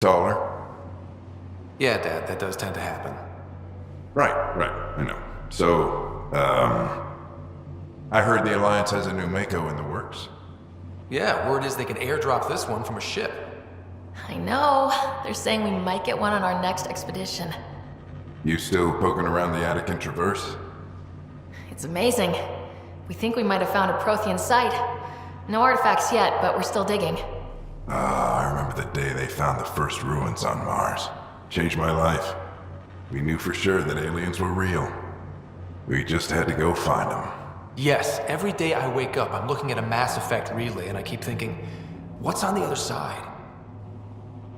Taller? Yeah, Dad, that does tend to happen. Right, I know. So, I heard the Alliance has a new Mako in the works. Yeah, word is they can airdrop this one from a ship. I know. They're saying we might get one on our next expedition. You still poking around the Attican Traverse? It's amazing. We think we might have found a Prothean site. No artifacts yet, but we're still digging. I remember the day they found the first ruins on Mars. Changed my life. We knew for sure that aliens were real. We just had to go find them. Yes, every day I wake up, I'm looking at a Mass Effect relay and I keep thinking, what's on the other side?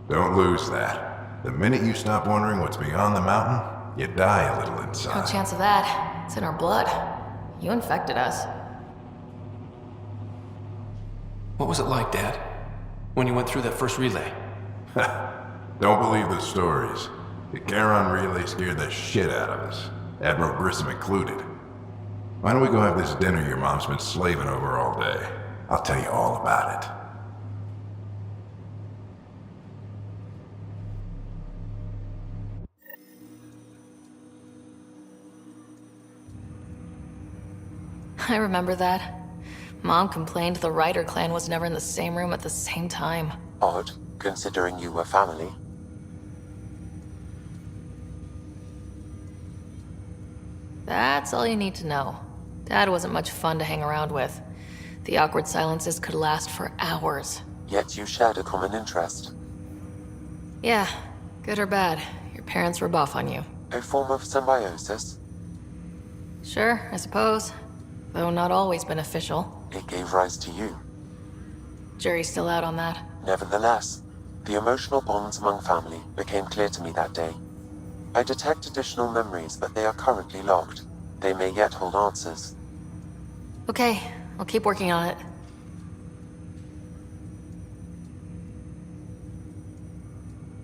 Don't lose that. The minute you stop wondering what's beyond the mountain, you die a little inside. No chance of that. It's in our blood. You infected us. What was it like, Dad? When you went through that first relay? Don't believe the stories. The Charon relay scared the shit out of us. Admiral Grissom included. Why don't we go have this dinner your mom's been slaving over all day? I'll tell you all about it. I remember that. Mom complained the Ryder clan was never in the same room at the same time. Odd, considering you were family. That's all you need to know. Dad wasn't much fun to hang around with. The awkward silences could last for hours. Yet you shared a common interest. Yeah, good or bad, your parents rub off on you. A form of symbiosis. Sure, I suppose. Though not always beneficial. It gave rise to you. Jury's still out on that. Nevertheless, the emotional bonds among family became clear to me that day. I detect additional memories, but they are currently locked. They may yet hold answers. Okay, I'll keep working on it.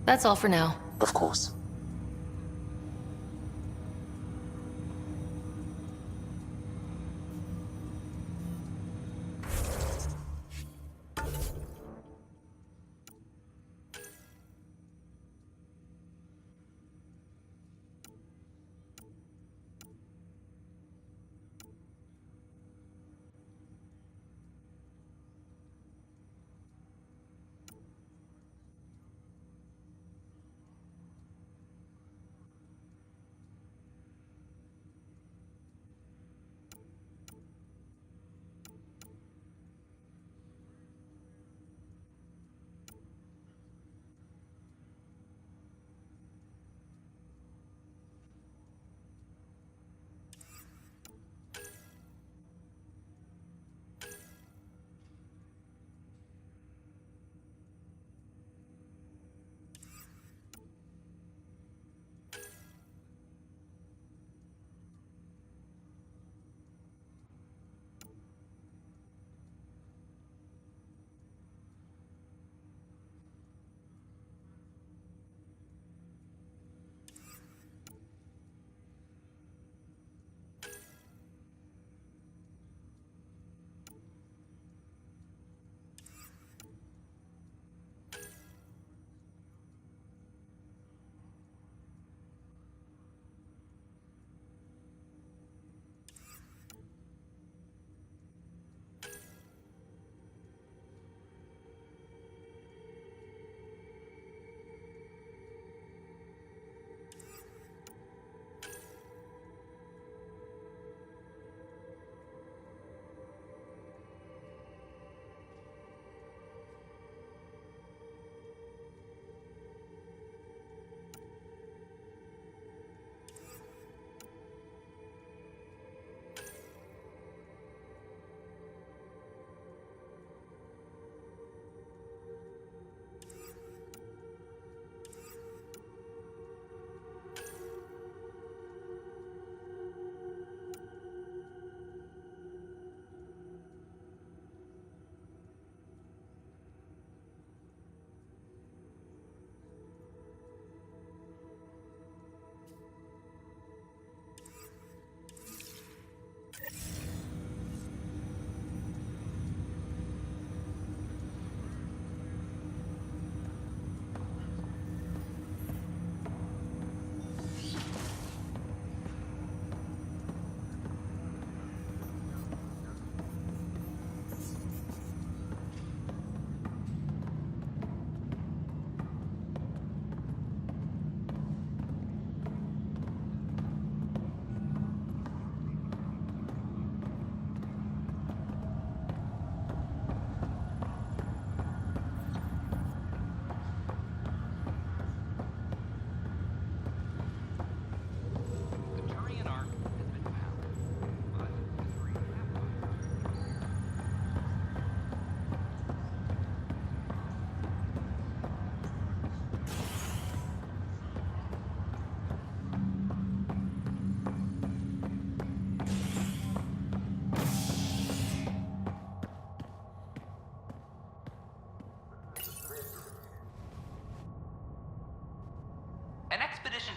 That's all for now. Of course.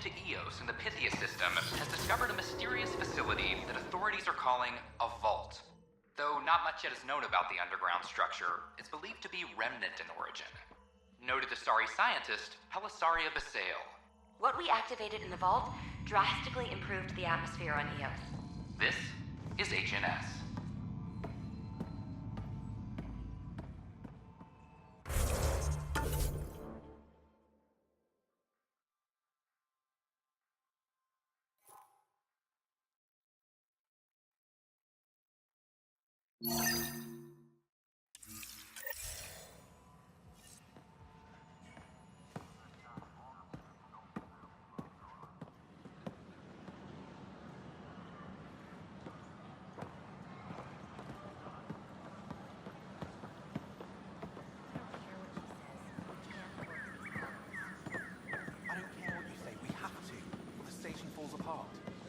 to Eos in the Pythia system has discovered a mysterious facility that authorities are calling a vault. Though not much yet is known about the underground structure, it's believed to be remnant in origin. Noted Asari scientist, Helisaria Basale. What we activated in the vault drastically improved the atmosphere on Eos. This is HNS.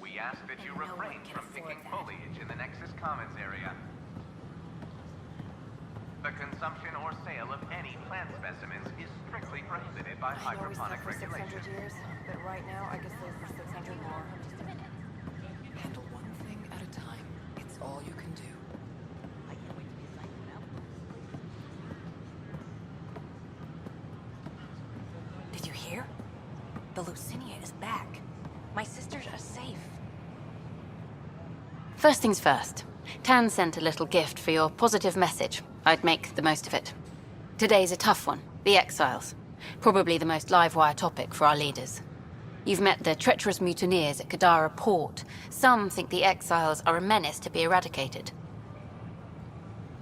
We ask that you refrain from picking foliage in the Nexus Commons area. The consumption or sale of any plant specimens is strictly prohibited by hydroponic regulations. Years, but right now I guess there's 600 more. Handle one thing at a time. It's all you can do. Did you hear? The Lucinia is back. My sisters are safe. First things first. Tan sent a little gift for your positive message. I'd make the most of it. Today's a tough one. The Exiles. Probably the most live-wire topic for our leaders. You've met the treacherous mutineers at Kadara Port. Some think the Exiles are a menace to be eradicated.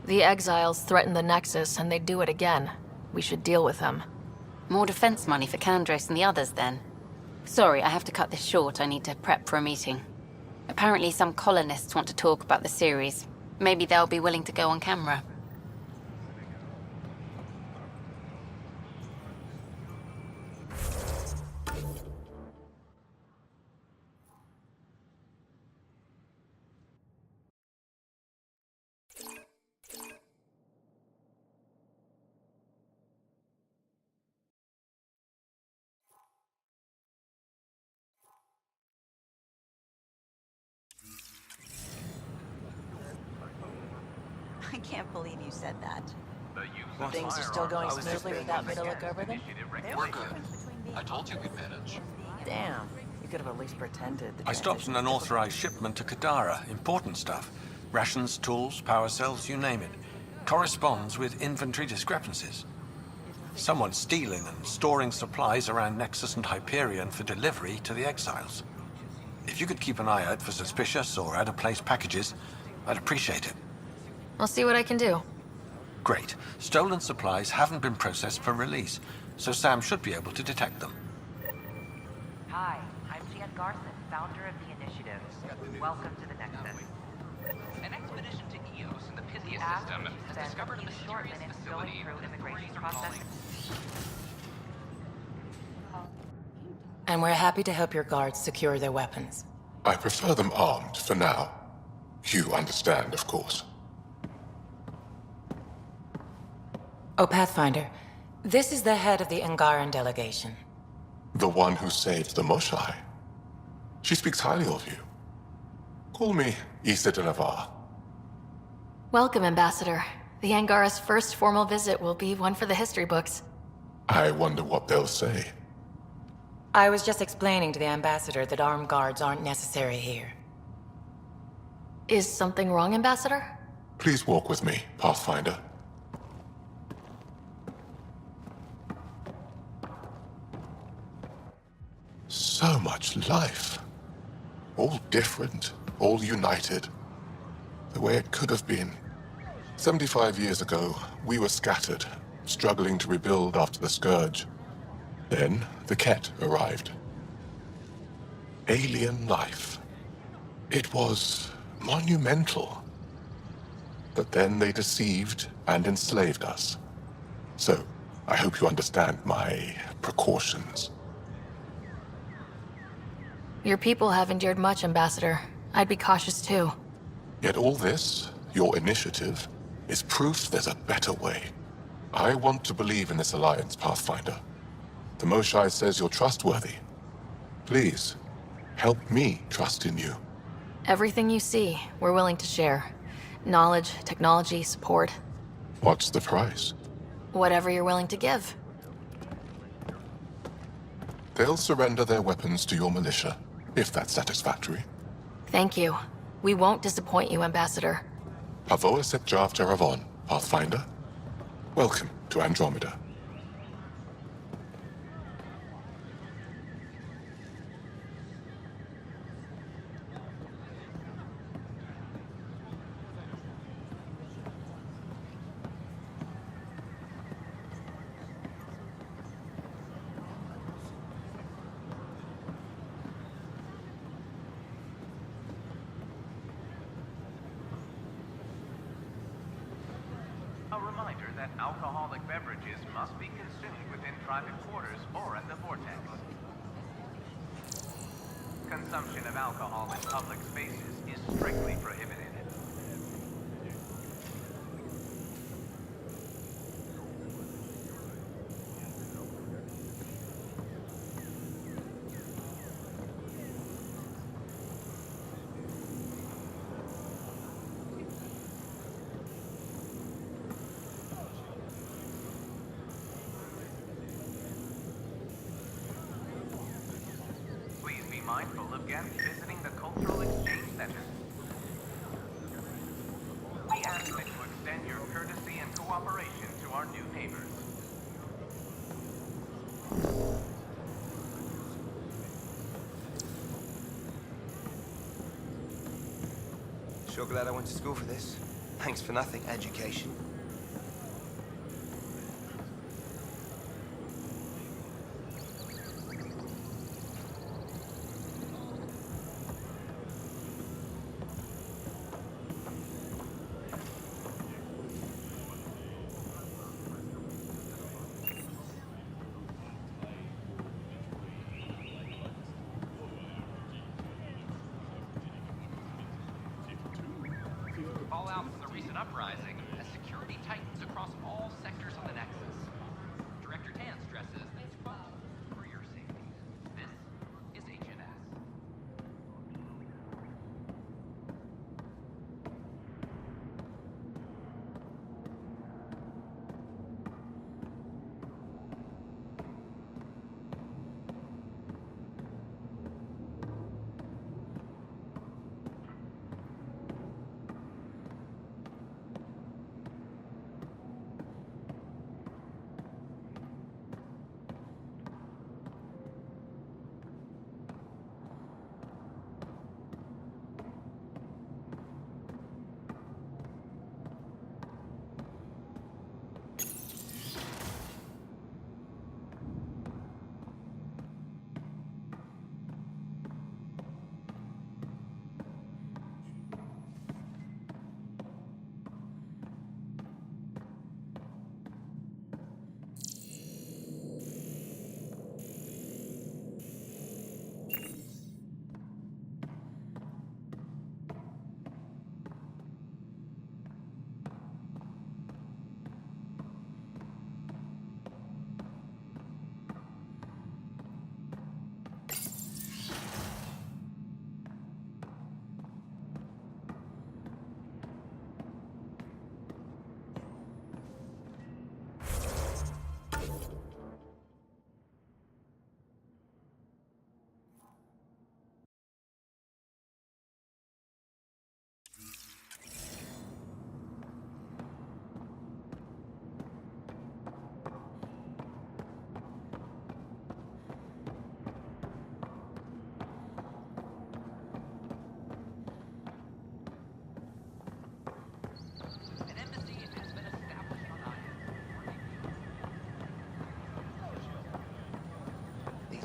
The exiles threaten the Nexus, and they do it again. We should deal with them. More defense money for Kandros and the others, then. Sorry, I have to cut this short. I need to prep for a meeting. Apparently some colonists want to talk about the series. Maybe they'll be willing to go on camera. I can't believe you said that. The use of Things are still going smoothly without me to look over them? We're good. I told you we'd manage. Damn. You could have at least pretended. I stopped an unauthorized shipment to Kadara. Important stuff. Rations, tools, power cells, you name it. Corresponds with inventory discrepancies. Someone's stealing and storing supplies around Nexus and Hyperion for delivery to the Exiles. If you could keep an eye out for suspicious or out-of-place packages, I'd appreciate it. I'll see what I can do. Great. Stolen supplies haven't been processed for release, so Sam should be able to detect them. Hi, I'm Jan Garson, founder of the initiative. Welcome to the Nexus. An expedition to Eos in the Pythia system has discovered a mysterious facility through that immigration authorities are calling... And we're happy to help your guards secure their weapons. I prefer them armed for now. You understand, of course. Oh, Pathfinder, this is the head of the Angaran delegation. The one who saved the Moshai. She speaks highly of you. Call me Issa de Navarre. Welcome, Ambassador. The Angara's first formal visit will be one for the history books. I wonder what they'll say. I was just explaining to the Ambassador that armed guards aren't necessary here. Is something wrong, Ambassador? Please walk with me, Pathfinder. So much life. All different, all united. The way it could have been. 75 years ago, we were scattered, struggling to rebuild after the Scourge. Then, the Ket arrived. Alien life. It was monumental. But then they deceived and enslaved us. So, I hope you understand my precautions. Your people have endured much, Ambassador. I'd be cautious too. Yet all this, your initiative, is proof there's a better way. I want to believe in this alliance, Pathfinder. The Moshai says you're trustworthy. Please, help me trust in you. Everything you see, we're willing to share. Knowledge, technology, support. What's the price? Whatever you're willing to give. They'll surrender their weapons to your militia, if that's satisfactory. Thank you. We won't disappoint you, Ambassador. Pavoa set Jav Teravon, Pathfinder. Welcome to Andromeda. A reminder that alcoholic beverages must be consumed within private quarters or at the vortex. Consumption of alcohol in public spaces is strictly prohibited. Please be mindful of guests visiting the Cultural Exchange Center. We ask that you extend your courtesy and cooperation to our new neighbors. Sure glad I went to school for this. Thanks for nothing, education. Fallout from the recent uprising as security tightens across all sectors of the Nexus. Director Tan stresses that it's for your safety. This is HNS.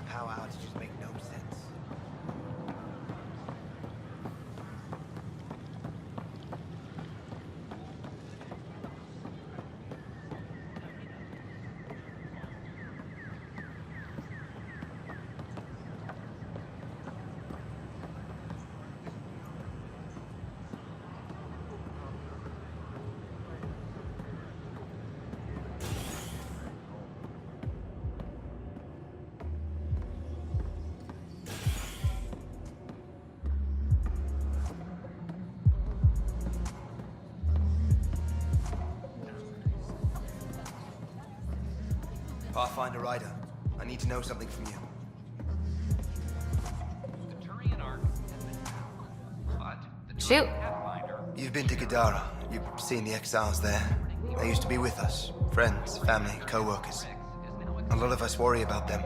Power outages make no sense. Pathfinder Ryder, I need to know something from you. The Turian Ark has been found, but the Shoot. Turian Pathfinder... You've been to Kadara. You've seen the exiles there. They used to be with us. Friends, family, co-workers. A lot of us worry about them.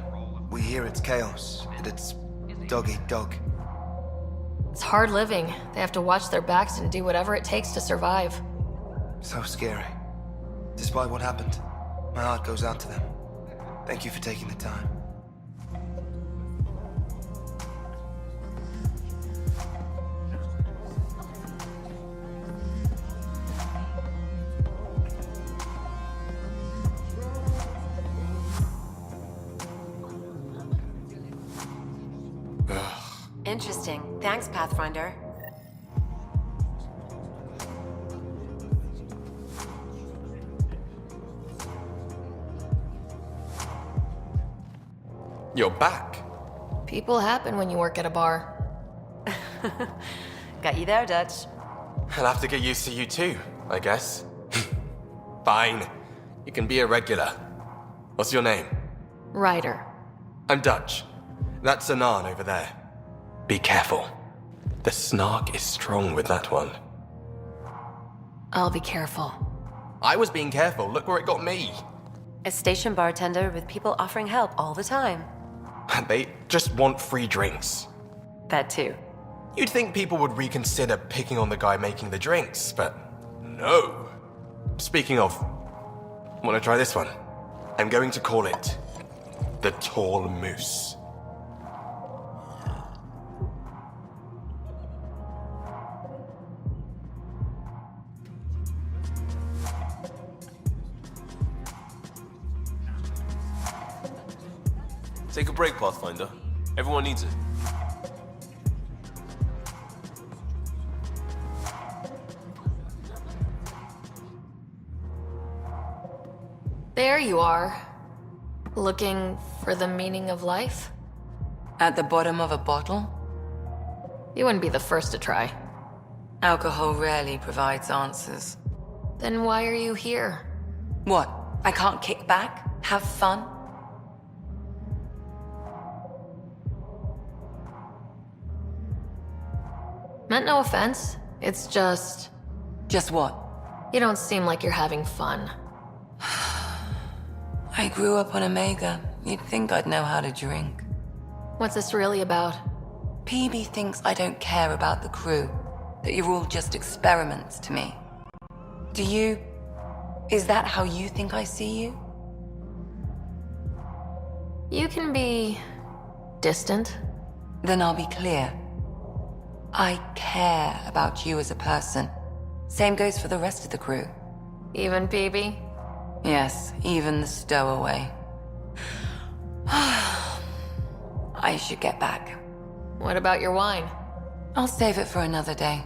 We hear it's chaos, that it's dog-eat-dog. It's hard living. They have to watch their backs and do whatever it takes to survive. So scary. Despite what happened, my heart goes out to them. Thank you for taking the time. Interesting. Thanks, Pathfinder. You're back. People happen when you work at a bar. Got you there, Dutch. I'll have to get used to you too, I guess. Fine. You can be a regular. What's your name? Ryder. I'm Dutch. That's Anan over there. Be careful. The snark is strong with that one. I'll be careful. I was being careful. Look where it got me. A station bartender with people offering help all the time. They just want free drinks. That too. You'd think people would reconsider picking on the guy making the drinks, but no. Speaking of, wanna try this one? I'm going to call it the Tall Moose. Take a break, Pathfinder. Everyone needs it. There you are. Looking for the meaning of life? At the bottom of a bottle? You wouldn't be the first to try. Alcohol rarely provides answers. Then why are you here? What? I can't kick back? Have fun? Meant no offense. It's just... Just what? You don't seem like you're having fun. I grew up on Omega. You'd think I'd know how to drink. What's this really about? PB thinks I don't care about the crew. That you're all just experiments to me. Do you? Is that how you think I see you? You can be... distant. Then I'll be clear. I care about you as a person. Same goes for the rest of the crew. Even PB? Yes, even the stowaway. I should get back. What about your wine? I'll save it for another day.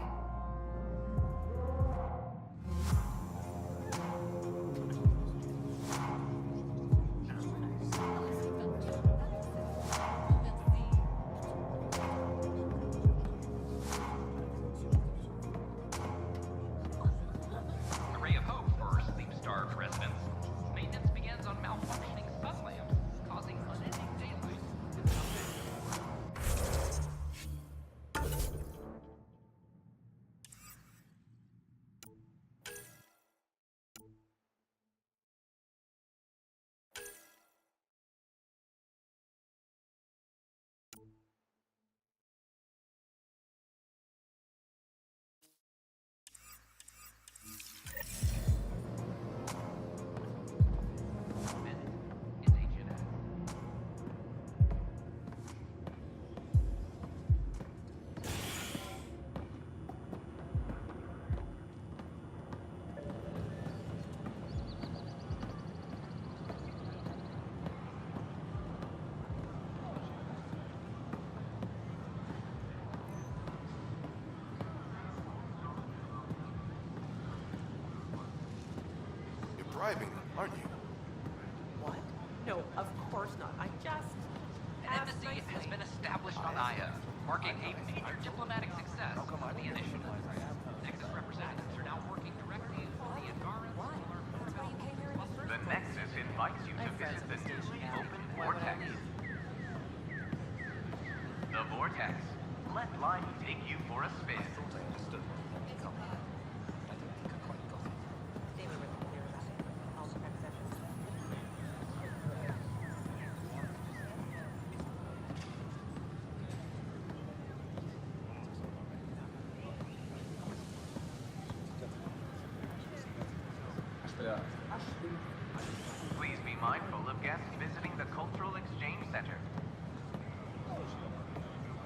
Bribing them, aren't you? What? No, of course not. I just... An embassy has been established on Aya, marking a major diplomatic success of the initiative. Nexus representatives are now working directly with the Angara. The Nexus in invites you to visit the newly opened Vortex. The Vortex. Let life take you for a spin. Please be mindful of guests visiting the Cultural Exchange Center.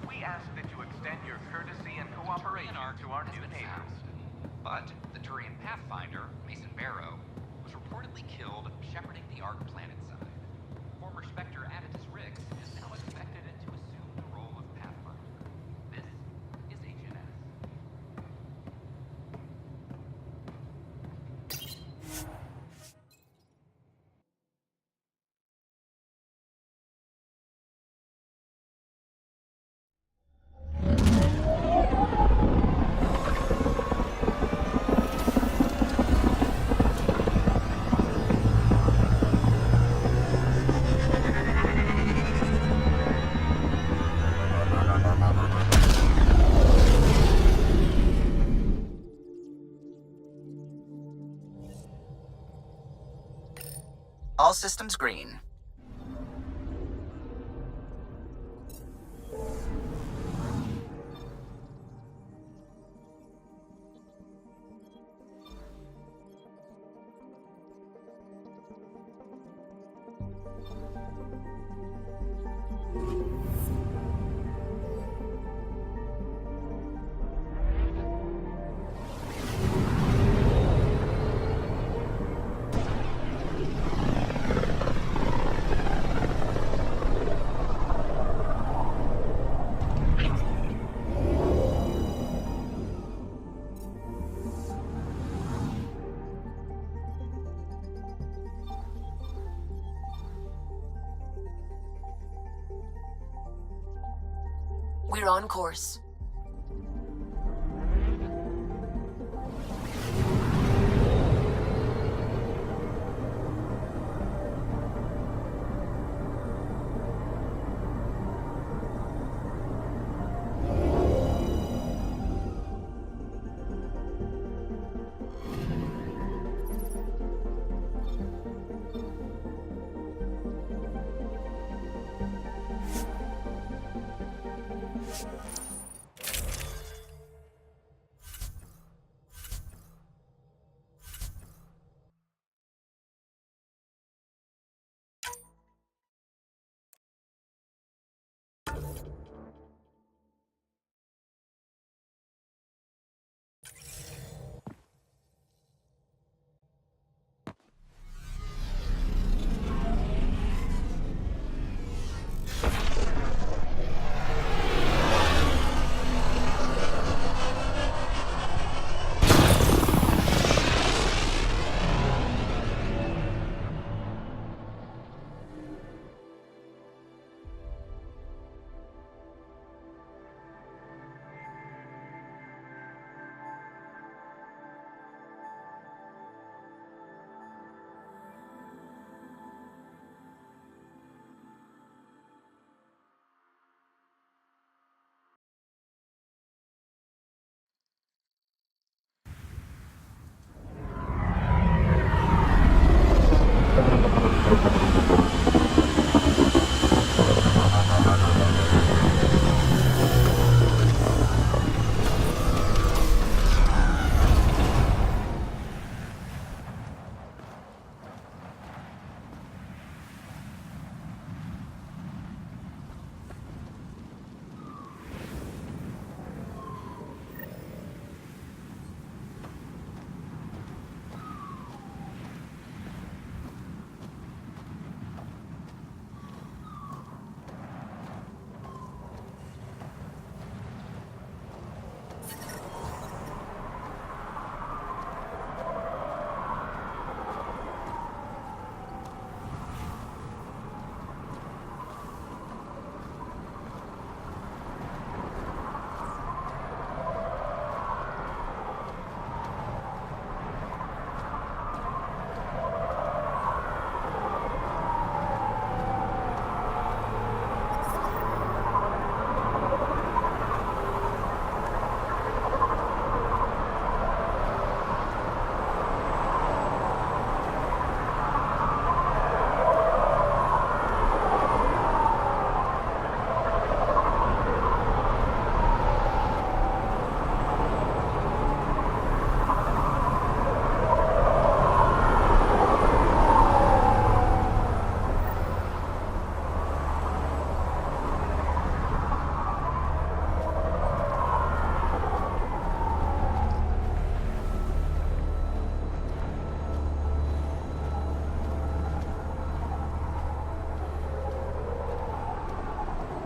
We ask that you extend your courtesy and cooperation to our new neighbors. But the Turian Pathfinder, Mason Barrow, was reportedly killed shepherding the Ark planetside. Former Spectre Attitus Riggs is now expected to assume the role of Pathfinder. This is HNS. All systems green. We're on course.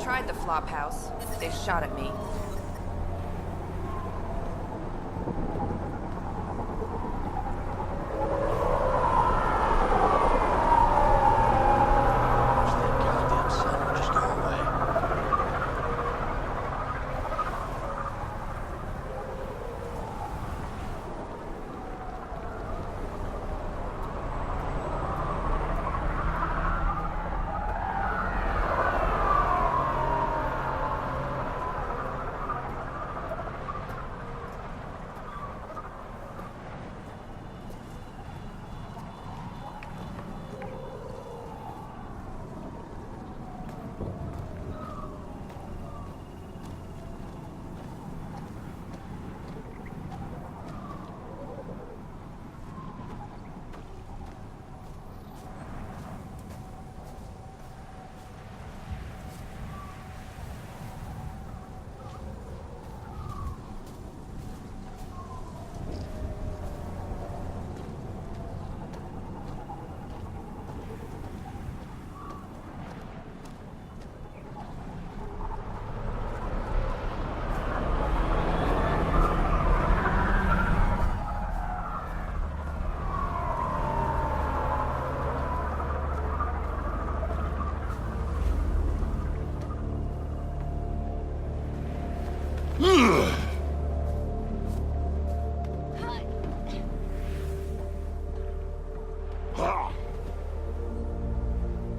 Tried the flop house. They shot at me.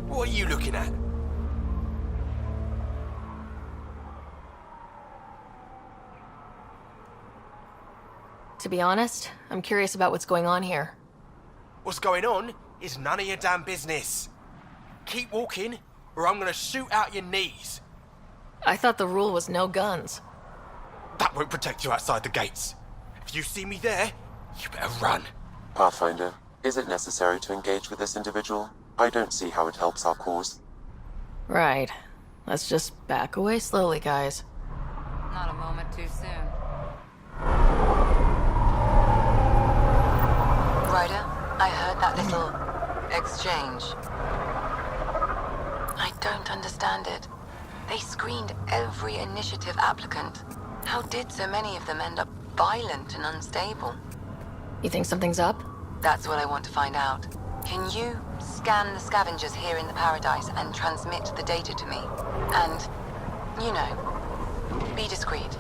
What are you looking at? To be honest, I'm curious about what's going on here. What's going on is none of your damn business. Keep walking, or I'm gonna shoot out your knees. I thought the rule was no guns. That won't protect you outside the gates. If you see me there, you better run. Pathfinder, is it necessary to engage with this individual? I don't see how it helps our cause. Right. Let's just back away slowly, guys. Not a moment too soon. Ryder, I heard that little exchange. I don't understand it. They screened every initiative applicant. How did so many of them end up violent and unstable? You think something's up? That's what I want to find out. Can you scan the scavengers here in the Paradise and transmit the data to me? And, you know, be discreet.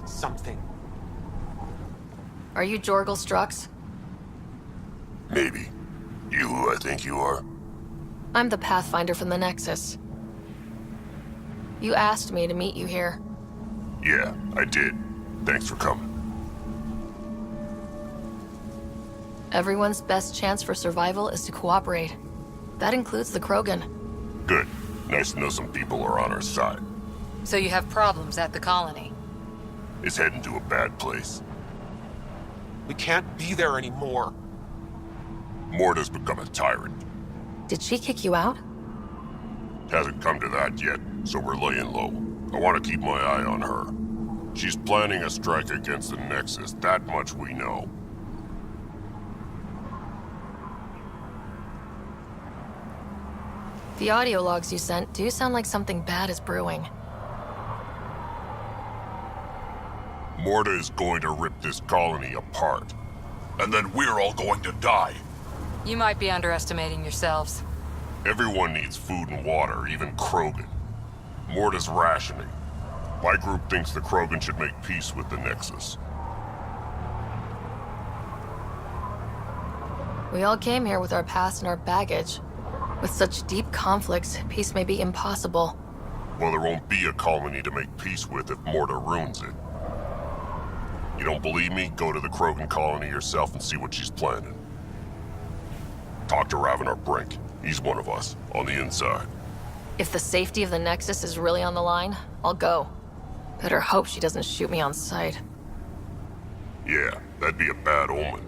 Something. Are you Jorgal Strux? Maybe. You who I think you are? I'm the Pathfinder from the Nexus. You asked me to meet you here. Yeah, I did. Thanks for coming. Everyone's best chance for survival is to cooperate. That includes the Krogan. Good. Nice to know some people are on our side. So you have problems at the colony? It's heading to a bad place. We can't be there anymore. Morta's become a tyrant. Did she kick you out? Hasn't come to that yet, so we're laying low. I want to keep my eye on her. She's planning a strike against the Nexus, that much we know. The audio logs you sent do sound like something bad is brewing. Morta is going to rip this colony apart. And then we're all going to die. You might be underestimating yourselves. Everyone needs food and water, even Krogan. Morta's rationing. My group thinks the Krogan should make peace with the Nexus. We all came here with our past and our baggage. With such deep conflicts, peace may be impossible. Well, there won't be a colony to make peace with if Morta ruins it. You don't believe me? Go to the Krogan colony yourself and see what she's planning. Talk to Ravenar Brink. He's one of us, on the inside. If the safety of the Nexus is really on the line, I'll go. Better hope she doesn't shoot me on sight. Yeah, that'd be a bad omen.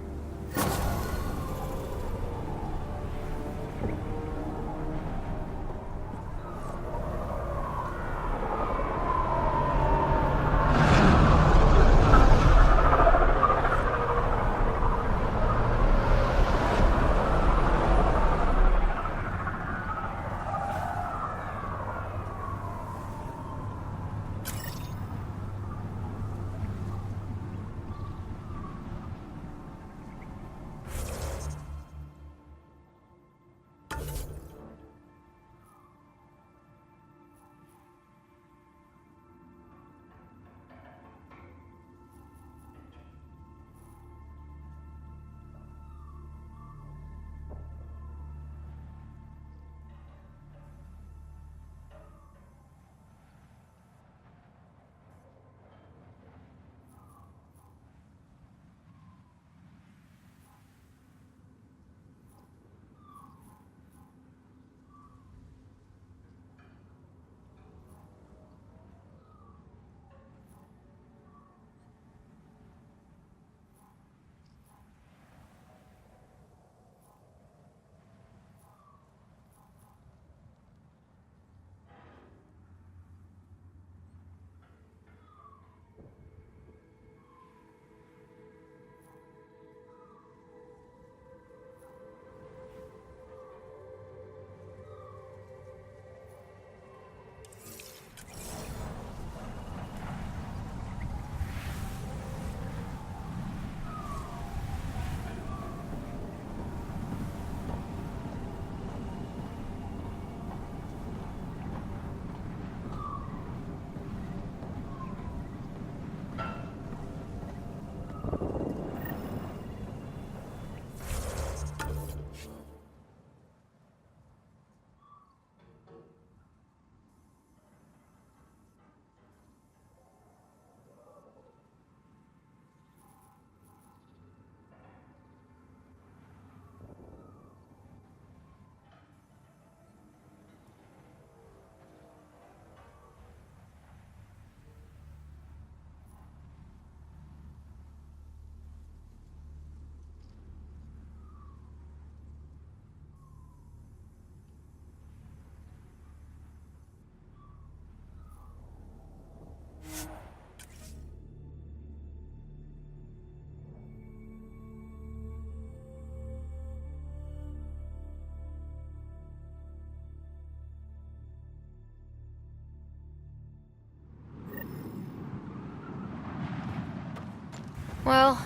Well,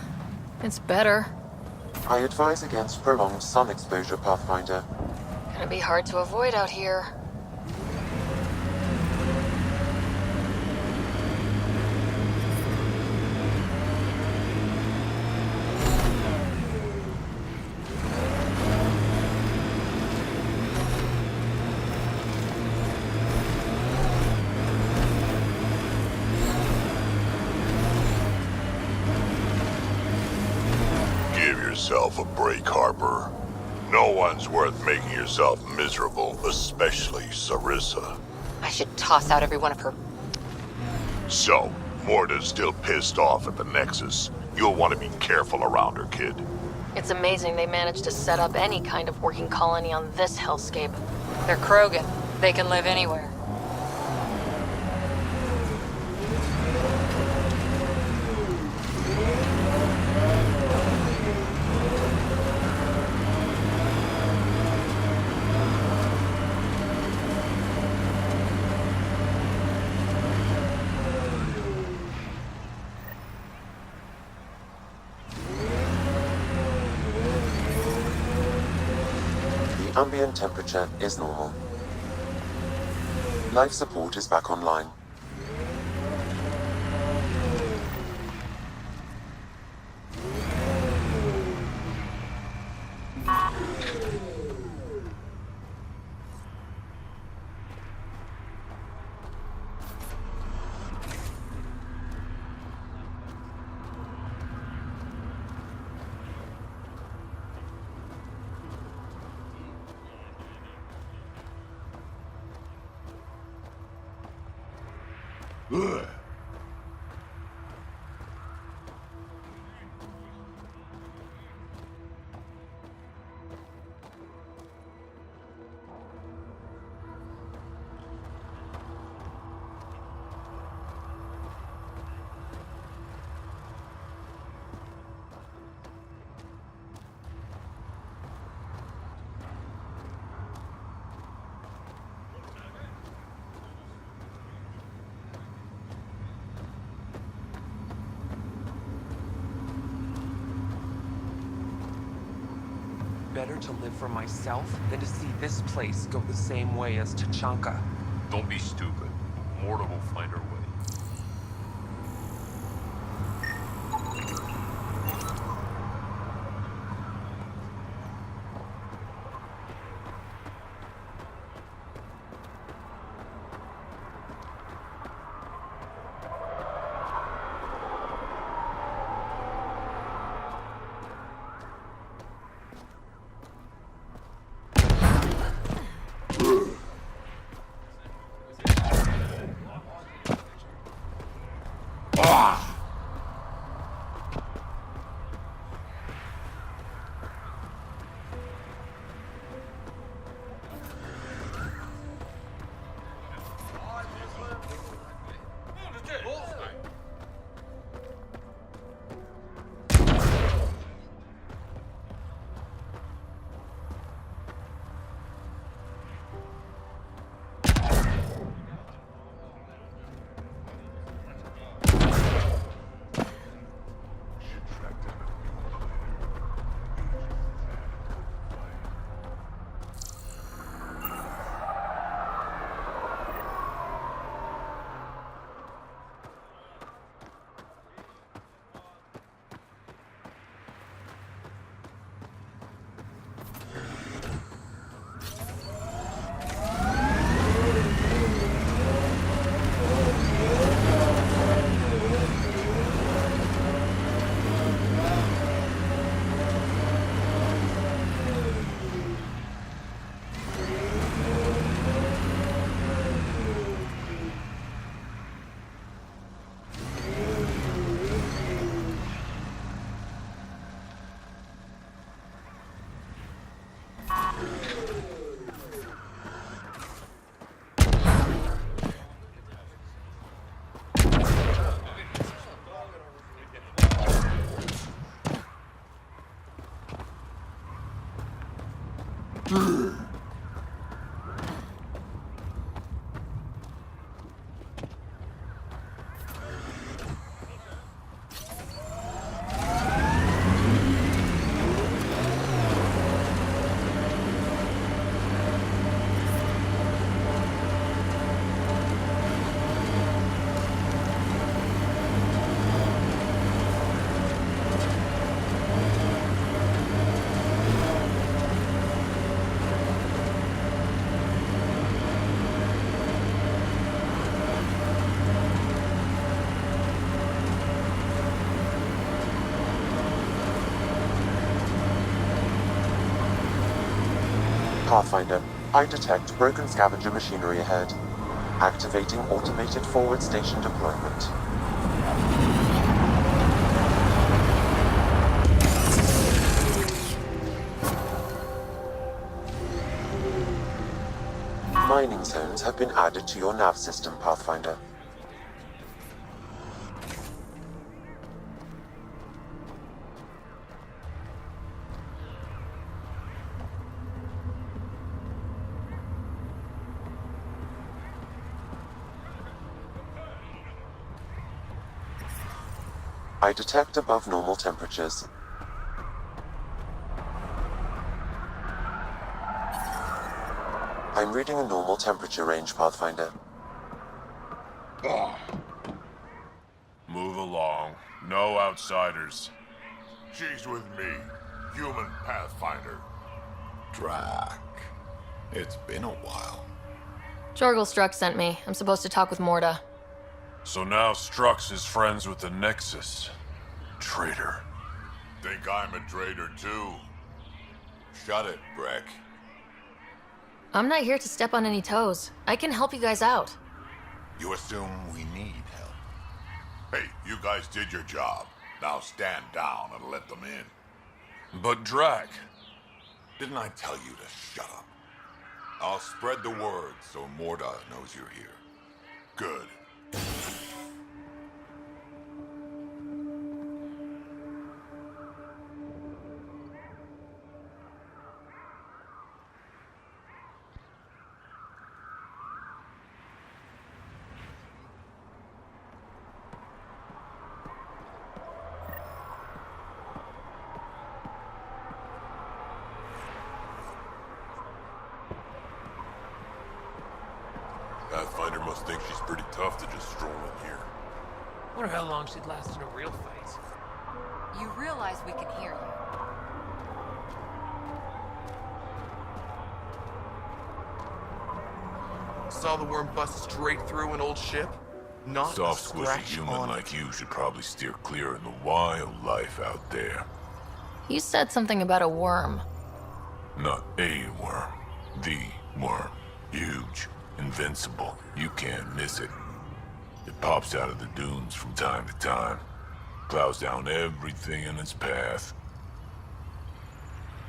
it's better. I advise against prolonged sun exposure, Pathfinder. Gonna be hard to avoid out here. Give yourself a break, Harper. No one's worth making yourself miserable, especially Sarissa. I should toss out every one of her. So, Morta's still pissed off at the Nexus. You'll want to be careful around her, kid. It's amazing they managed to set up any kind of working colony on this hellscape. They're Krogan. They can live anywhere. The ambient temperature is normal. Life support is back online. Ugh. Better to live for myself than to see this place go the same way as Tachanka. Don't be stupid. Morta will find her way. Pathfinder, I detect broken scavenger machinery ahead. Activating automated forward station deployment. Mining zones have been added to your nav system, Pathfinder. I detect above normal temperatures. I'm reading a normal temperature range, Pathfinder. Move along. No outsiders. She's with me, human Pathfinder. Drac. It's been a while. Jorgel Struck sent me. I'm supposed to talk with Morda. So now Strux is friends with the Nexus. Traitor. Think I'm a traitor too? Shut it, Breck. I'm not here to step on any toes. I can help you guys out. You assume we need help. Hey, you guys did your job. Now stand down and let them in. But Drac, didn't I tell you to shut up? I'll spread the word so Morda knows you're here. Good. Pathfinder must think she's pretty tough to just stroll in here. Wonder how long she'd last in a real fight. You realize we can hear you. Saw the worm bust straight through an old ship? Not Soft, a squishy scratch human on like you should probably steer clear of the wild life out there. You said something about a worm. Not a worm. The worm. Huge. Invincible. You can't miss it. It pops out of the dunes from time to time. Plows down everything in its path.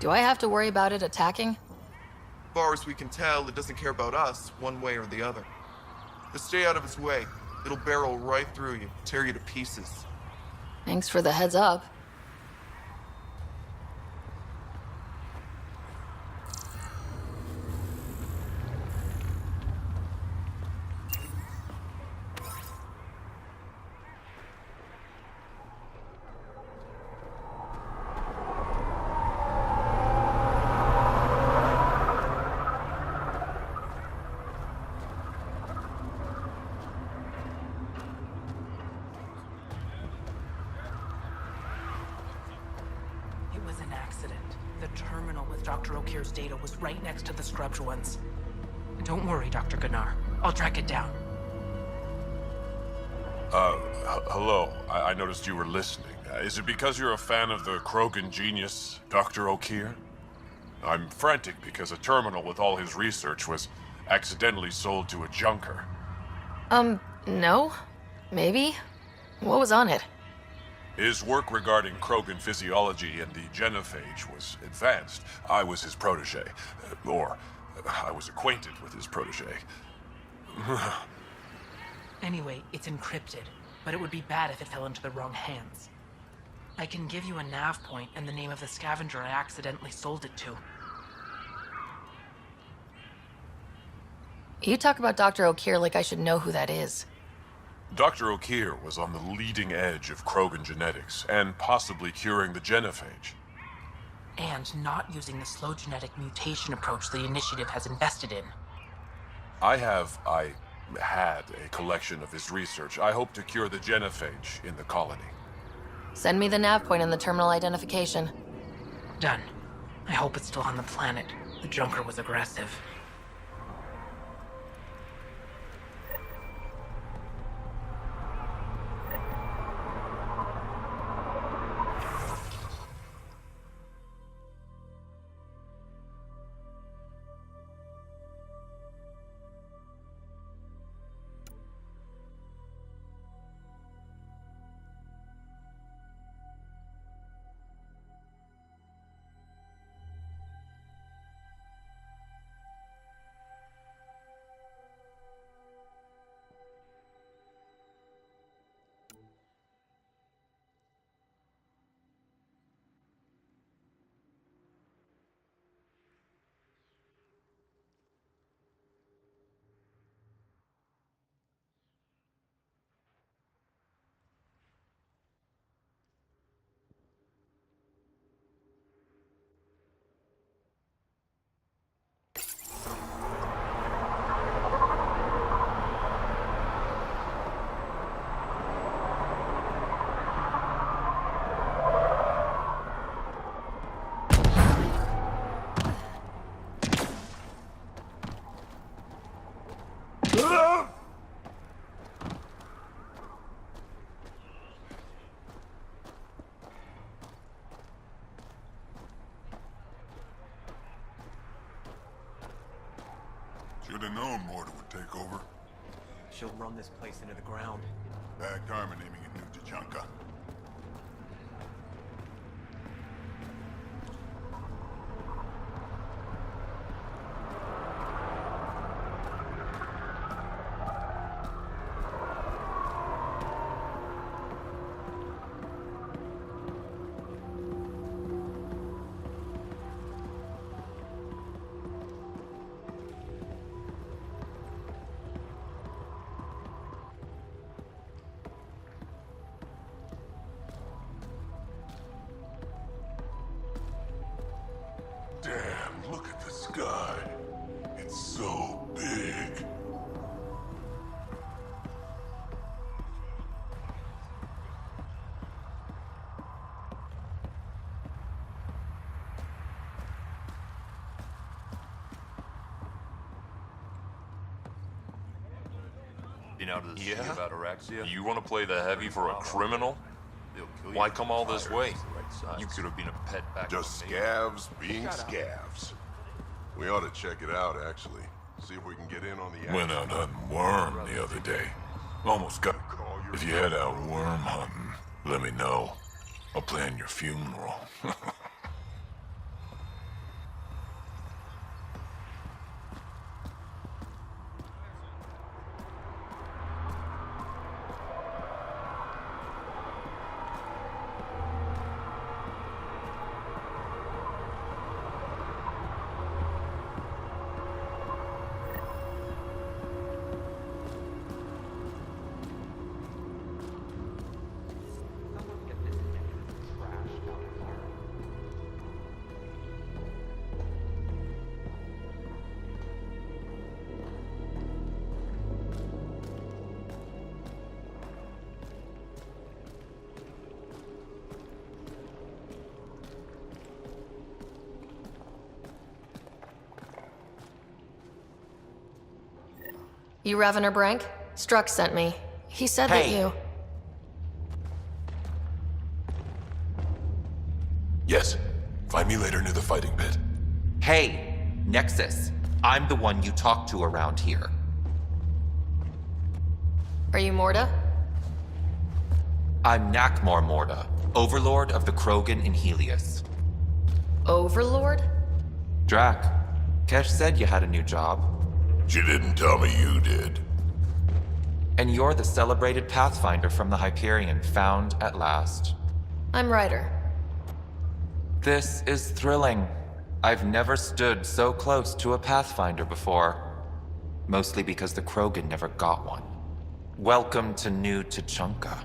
Do I have to worry about it attacking? As far as we can tell, it doesn't care about us, one way or the other. Just stay out of its way. It'll barrel right through you, tear you to pieces. Thanks for the heads up. It was an accident. The terminal with Dr. O'Keefe's data was right next to the scrubbed ones. Don't worry, Dr. Gunnar. I'll track it down. Hello. I noticed you were listening. Is it because you're a fan of the Krogan genius, Dr. O'Keefe? I'm frantic because a terminal with all his research was accidentally sold to a junker. No? Maybe? What was on it? His work regarding Krogan physiology and the genophage was advanced. I was his protege. Or, I was acquainted with his protege. Anyway, it's encrypted, but it would be bad if it fell into the wrong hands. I can give you a nav point and the name of the scavenger I accidentally sold it to. You talk about Dr. O'Keefe like I should know who that is. Dr. O'Keefe was on the leading edge of Krogan genetics, and possibly curing the genophage. And not using the slow genetic mutation approach the Initiative has invested in. I had a collection of his research. I hope to cure the genophage in the colony. Send me the nav point and the terminal identification. Done. I hope it's still on the planet. The junker was aggressive. Should have known Morta would take over. She'll run this place into the ground. Bad karma naming it New Tachanka. Damn, look at the sky. It's so big. Been out of the sea about Araxia? You want to play the heavy for a criminal? Why come all this way? You could have been a pet back. Just scavs being scavs. We ought to check it out, actually. See if we can get in on the action. Went out hunting worm the other day. Almost got. If you head out worm hunting, let me know. I'll plan your funeral. You Ravener Brank? Struck sent me. He said that you... Yes. Find me later near the fighting pit. Hey, Nexus. I'm the one you talk to around here. Are you Morta? I'm Nakmor Morta, Overlord of the Krogan in Helios. Overlord? Drac, Kesh said you had a new job. She didn't tell me you did. And you're the celebrated Pathfinder from the Hyperion, found at last. I'm Ryder. This is thrilling. I've never stood so close to a Pathfinder before. Mostly because the Krogan never got one. Welcome to New Tachanka.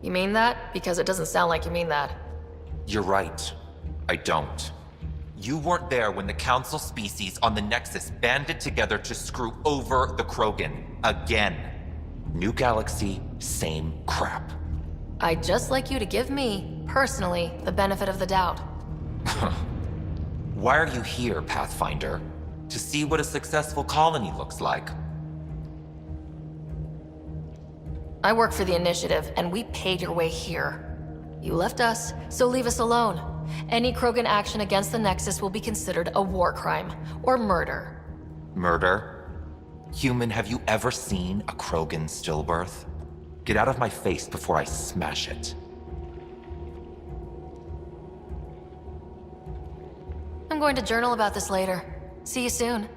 You mean that? Because it doesn't sound like you mean that. You're right. I don't. You weren't there when the Council species on the Nexus banded together to screw over the Krogan. Again. New galaxy, same crap. I'd just like you to give me, personally, the benefit of the doubt. Why are you here, Pathfinder? To see what a successful colony looks like. I work for the Initiative, and we paid your way here. You left us, so leave us alone. Any Krogan action against the Nexus will be considered a war crime, or murder. Murder? Human, have you ever seen a Krogan stillbirth? Get out of my face before I smash it. I'm going to journal about this later. See you soon.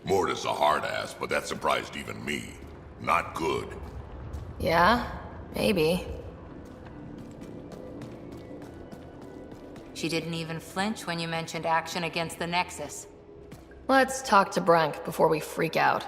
Morta's a hard ass, but that surprised even me. Not good. Yeah, maybe. She didn't even flinch when you mentioned action against the Nexus. Let's talk to Brank before we freak out.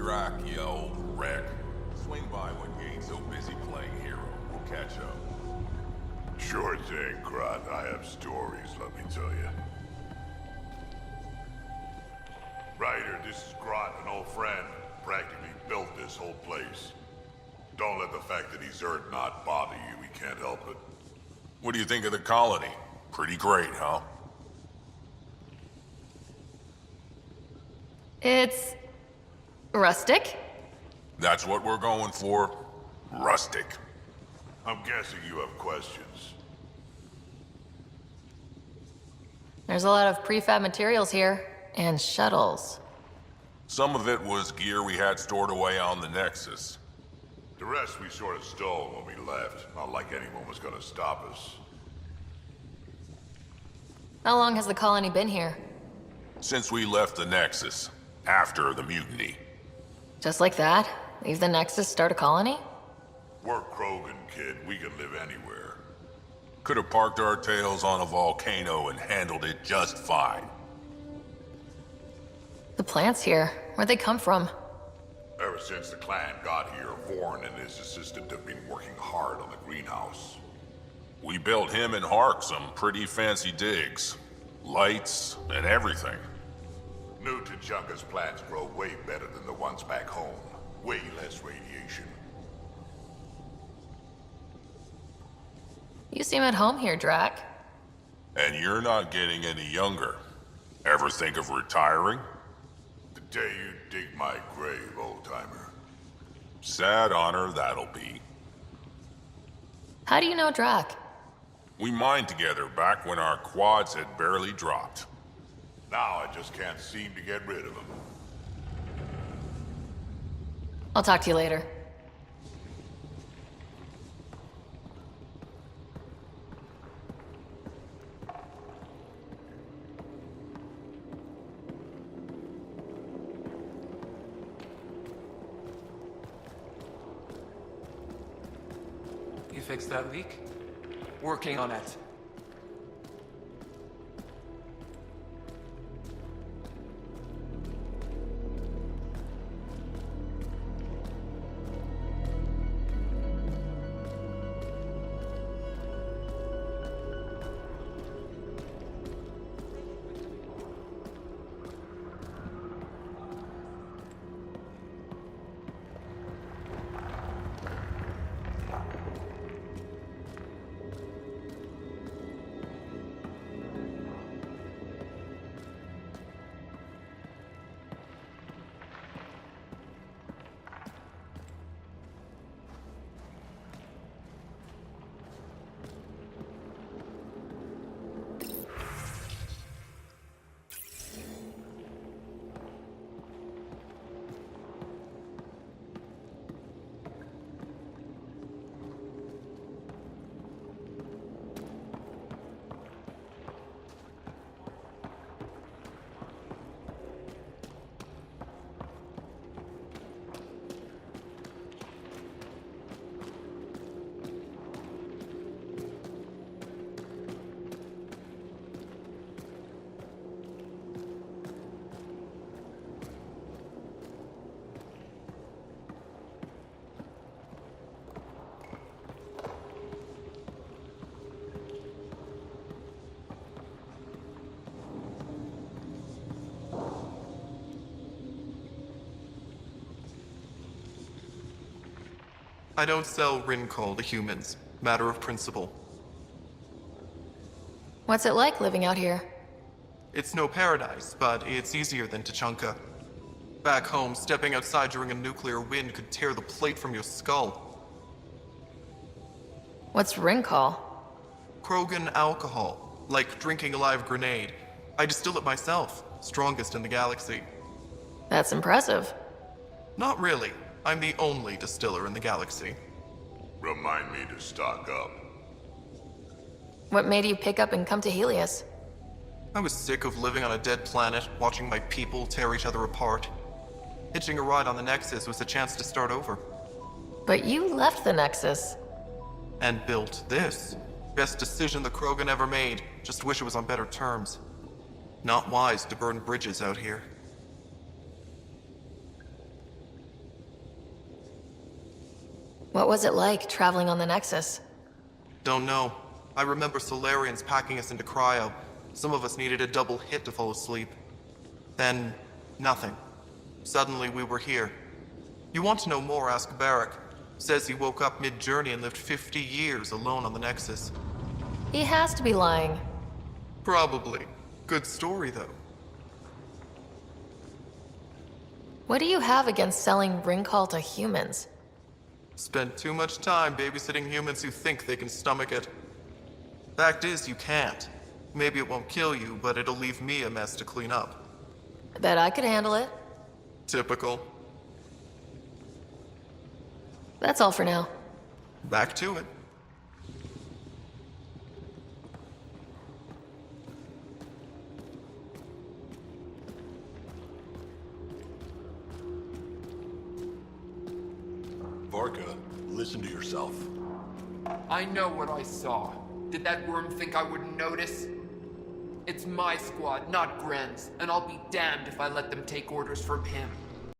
Drac, you old wreck. Swing by when you ain't so busy playing hero. We'll catch up. Sure thing, Crot. I have stories, let me tell you. Ryder, this is Grot, an old friend. Practically built this whole place. Don't let the fact that he's Earth not bother you. He can't help it. What do you think of the colony? Pretty great, huh? It's rustic. That's what we're going for. Rustic. I'm guessing you have questions. There's a lot of prefab materials here, and shuttles. Some of it was gear we had stored away on the Nexus. The rest we sort of stole when we left. Not like anyone was gonna stop us. How long has the colony been here? Since we left the Nexus. After the mutiny. Just like that? Leave the Nexus, start a colony? We're Krogan, kid. We can live anywhere. Could have parked our tails on a volcano and handled it just fine. The plants here, where'd they come from? Ever since the clan got here, Vorn and his assistant have been working hard on the greenhouse. We built him and Hark some pretty fancy digs. Lights and everything. New Tuchanka's plants grow way better than the ones back home. Way less radiation. You seem at home here, Drac. And you're not getting any younger. Ever think of retiring? The day you dig my grave, old-timer. Sad honor that'll be. How do you know Drac? We mined together back when our quads had barely dropped. Now I just can't seem to get rid of him. I'll talk to you later. You fixed that leak? Working on it. I don't sell Rincol to humans. Matter of principle. What's it like living out here? It's no paradise, but it's easier than Tuchanka. Back home, stepping outside during a nuclear wind could tear the plate from your skull. What's Rincol? Krogan alcohol, like drinking a live grenade. I distill it myself, strongest in the galaxy. That's impressive. Not really. I'm the only distiller in the galaxy. Remind me to stock up. What made you pick up and come to Helios? I was sick of living on a dead planet, watching my people tear each other apart. Hitching a ride on the Nexus was a chance to start over. But you left the Nexus. And built this. Best decision the Krogan ever made. Just wish it was on better terms. Not wise to burn bridges out here. What was it like traveling on the Nexus? Don't know. I remember Solarians packing us into cryo. Some of us needed a double hit to fall asleep. Then, nothing. Suddenly we were here. You want to know more, ask Barrack. Says he woke up mid-journey and lived 50 years alone on the Nexus. He has to be lying. Probably. Good story, though. What do you have against selling Ringcall to humans? Spend too much time babysitting humans who think they can stomach it. Fact is, you can't. Maybe it won't kill you, but it'll leave me a mess to clean up. I bet I could handle it. Typical. That's all for now. Back to it. Varka, listen to yourself. I know what I saw. Did that worm think I wouldn't notice? It's my squad, not Gren's, and I'll be damned if I let them take orders from him.